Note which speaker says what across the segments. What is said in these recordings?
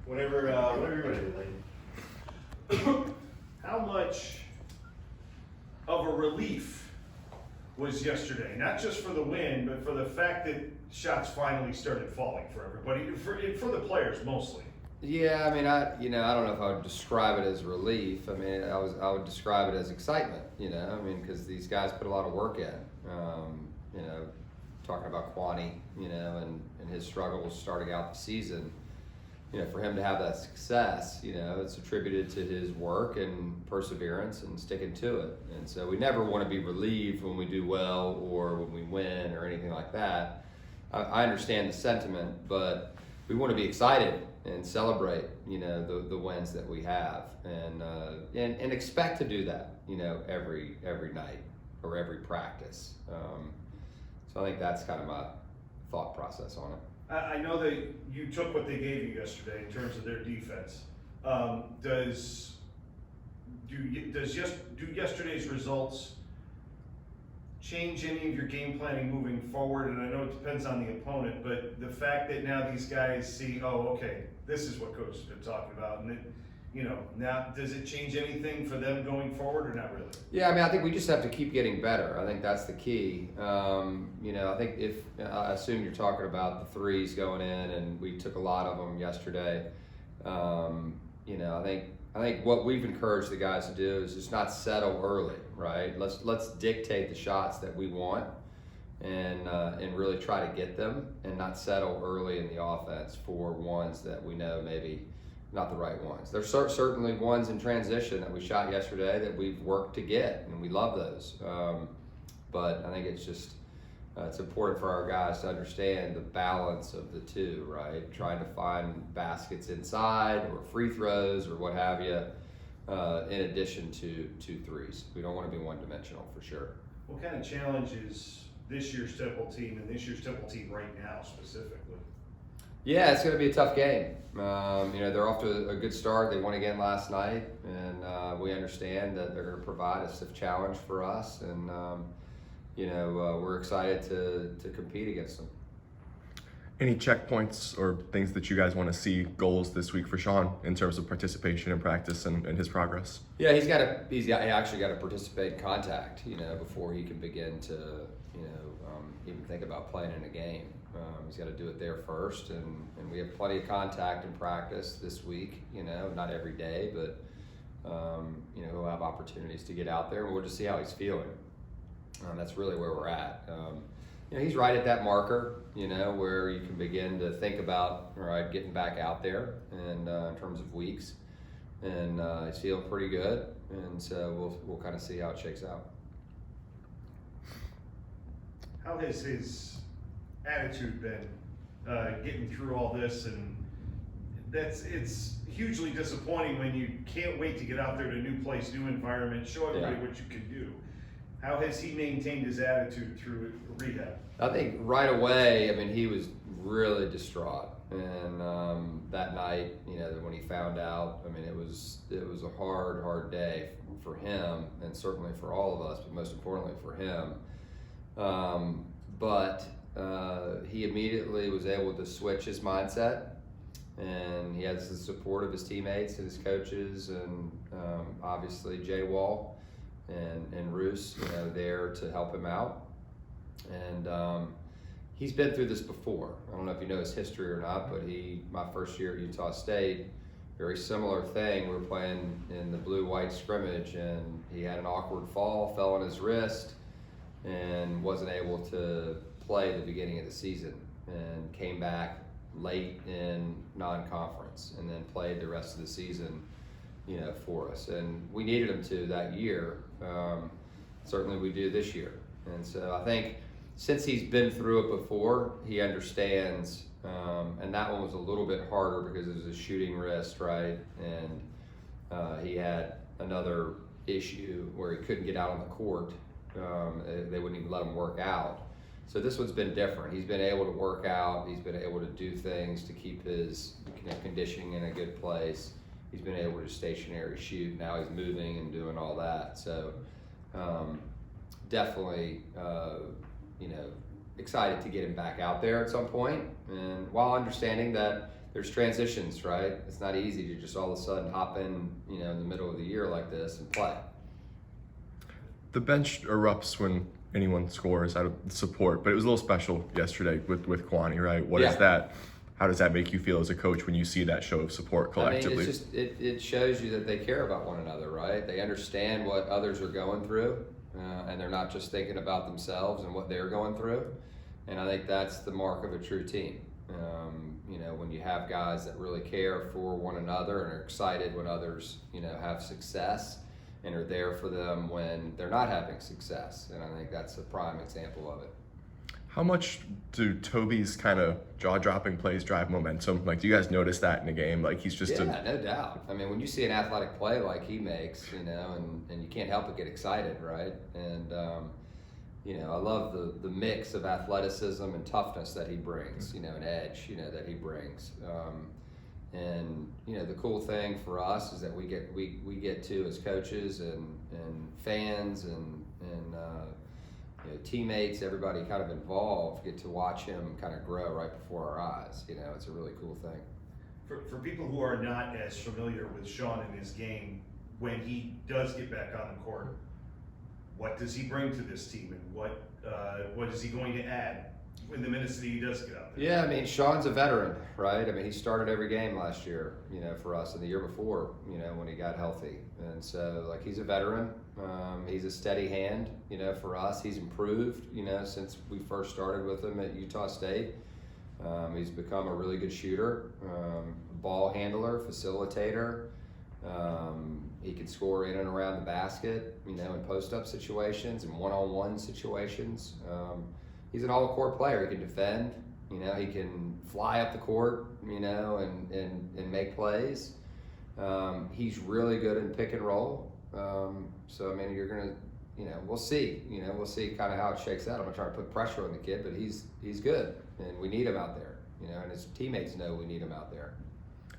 Speaker 1: Whenever you're ready, lady. How much of a relief was yesterday? Not just for the win, but for the fact that shots finally started falling for everybody, for the players mostly.
Speaker 2: Yeah, I mean, I don't know if I would describe it as relief. I mean, I would describe it as excitement. I mean, because these guys put a lot of work in. Talking about Kwani, and his struggles starting out the season. For him to have that success, it's attributed to his work and perseverance and sticking to it. And so we never want to be relieved when we do well or when we win or anything like that. I understand the sentiment, but we want to be excited and celebrate, the wins that we have, and expect to do that, every night or every practice. So I think that's kind of my thought process on it.
Speaker 1: I know that you took what they gave you yesterday in terms of their defense. Do yesterday's results change any of your game planning moving forward? And I know it depends on the opponent, but the fact that now these guys see, oh, okay, this is what coach has been talking about, and now does it change anything for them going forward or not really?
Speaker 2: Yeah, I mean, I think we just have to keep getting better. I think that's the key. I think I assume you're talking about the threes going in, and we took a lot of them yesterday. I think what we've encouraged the guys to do is just not settle early, right? Let's dictate the shots that we want, and really try to get them, and not settle early in the offense for ones that we know maybe not the right ones. There's certainly ones in transition that we shot yesterday that we've worked to get, and we love those. But I think it's just it's important for our guys to understand the balance of the two, right? Trying to find baskets inside or free throws or what have you, in addition to threes. We don't want to be one-dimensional for sure.
Speaker 1: What kind of challenge is this year's Temple team and this year's Temple team right now specifically?
Speaker 2: Yeah, it's going to be a tough game. They're off to a good start. They won again last night, and we understand that they're going to provide a stiff challenge for us, and we're excited to compete against them.
Speaker 3: Any checkpoints or things that you guys want to see, goals this week for Sean in terms of participation in practice and his progress?
Speaker 2: Yeah, he actually got to participate in contact, before he can begin to, even think about playing in a game. He's got to do it there first, and we have plenty of contact in practice this week, not every day, but, he'll have opportunities to get out there, and we'll just see how he's feeling. That's really where we're at. He's right at that marker, where you can begin to think about, all right, getting back out there, and in terms of weeks, and he's feeling pretty good, and so we'll kind of see how it shakes out.
Speaker 1: How has his attitude been getting through all this? And it's hugely disappointing when you can't wait to get out there to a new place, new environment, show everybody what you can do. How has he maintained his attitude through rehab?
Speaker 2: I think right away, he was really distraught, and that night, when he found out, it was a hard day for him, and certainly for all of us, but most importantly for him. But he immediately was able to switch his mindset, and he has the support of his teammates and his coaches, and obviously Jay Wall and Roos, there to help him out. And he's been through this before. I don't know if you know his history or not, but my first year at Utah State, very similar thing. We were playing in the blue-white scrimmage, and he had an awkward fall, fell on his wrist, and wasn't able to play the beginning of the season, and came back late in non-conference, and then played the rest of the season, for us. And we needed him to that year. Certainly we do this year. And so I think since he's been through it before, he understands, and that one was a little bit harder because it was a shooting wrist, right? And he had another issue where he couldn't get out on the court. They wouldn't even let him work out. So this one's been different. He's been able to work out. He's been able to do things to keep his conditioning in a good place. He's been able to stationary shoot. Now he's moving and doing all that. So definitely, excited to get him back out there at some point. And while understanding that there's transitions, right? It's not easy to just all of a sudden hop in, in the middle of the year like this and play.
Speaker 3: The bench erupts when anyone scores out of support, but it was a little special yesterday with Kwani, right? What is that? How does that make you feel as a coach when you see that show of support collectively?
Speaker 2: It's just, it shows you that they care about one another, right? They understand what others are going through, and they're not just thinking about themselves and what they're going through. And I think that's the mark of a true team. When you have guys that really care for one another and are excited when others, have success and are there for them when they're not having success. And I think that's a prime example of it.
Speaker 3: How much do Toby's kind of jaw-dropping plays drive momentum? Like, do you guys notice that in the game? Like, he's just
Speaker 2: no doubt. I mean, when you see an athletic play like he makes, and you can't help but get excited, right? And I love the mix of athleticism and toughness that he brings, an edge, that he brings. The cool thing for us is that we get to, as coaches and fans and teammates, everybody kind of involved, get to watch him kind of grow right before our eyes. It's a really cool thing.
Speaker 1: For people who are not as familiar with Sean in his game, when he does get back on the court, what does he bring to this team, and what is he going to add in the minutes that he does get out there?
Speaker 2: Yeah, I mean, Sean's a veteran, right? I mean, he started every game last year, for us, and the year before, when he got healthy. And so, he's a veteran. He's a steady hand, for us. He's improved, since we first started with him at Utah State. He's become a really good shooter, ball handler, facilitator. He can score in and around the basket, in post-up situations and one-on-one situations. He's an all-court player. He can defend, he can fly up the court, and make plays. He's really good in pick and roll. So, I mean, you're going to, we'll see. We'll see kind of how it shakes out. I'm not trying to put pressure on the kid, but he's good, and we need him out there, and his teammates know we need him out there.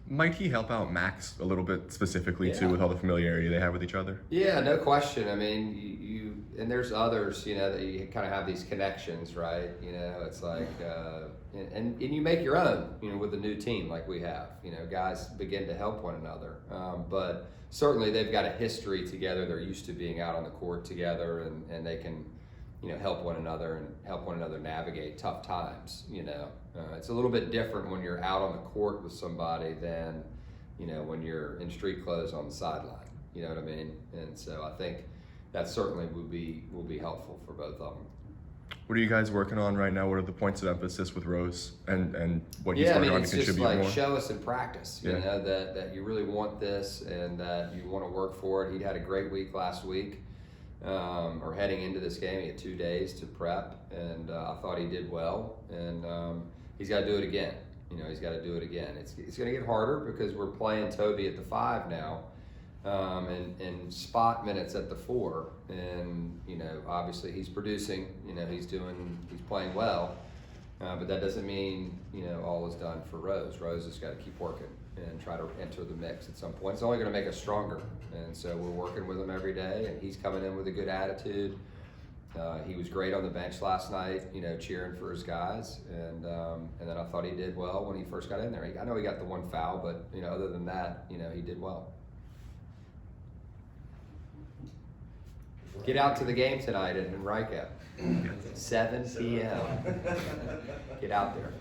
Speaker 3: Might he help out Max a little bit specifically too, with all the familiarity they have with each other?
Speaker 2: Yeah, no question. I mean, you and there's others, that you kind of have these connections, right? It's like, and you make your own, with a new team like we have. Guys begin to help one another. But certainly they've got a history together. They're used to being out on the court together, and they can, help one another and help one another navigate tough times. It's a little bit different when you're out on the court with somebody than, when you're in street clothes on the sideline. You know what I mean? And so I think that certainly will be helpful for both of them.
Speaker 3: What are you guys working on right now? What are the points of emphasis with Rose and what he's working on to contribute more?
Speaker 2: Yeah, it's just show us in practice, that you really want this and that you want to work for it. He had a great week last week. Or heading into this game, he had 2 days to prep, and I thought he did well. And he's got to do it again. He's got to do it again. It's going to get harder because we're playing Toby at the 5 now, and spot minutes at the 4. And obviously he's producing. He's playing well. But that doesn't mean all is done for Rose. Rose has got to keep working and try to enter the mix at some point. It's only going to make us stronger, and so we're working with him every day. And he's coming in with a good attitude. He was great on the bench last night, cheering for his guys. And then I thought he did well when he first got in there. I know he got the 1 foul, but other than that, he did well. Get out to the game tonight in Rica. 7 p.m. Get out there.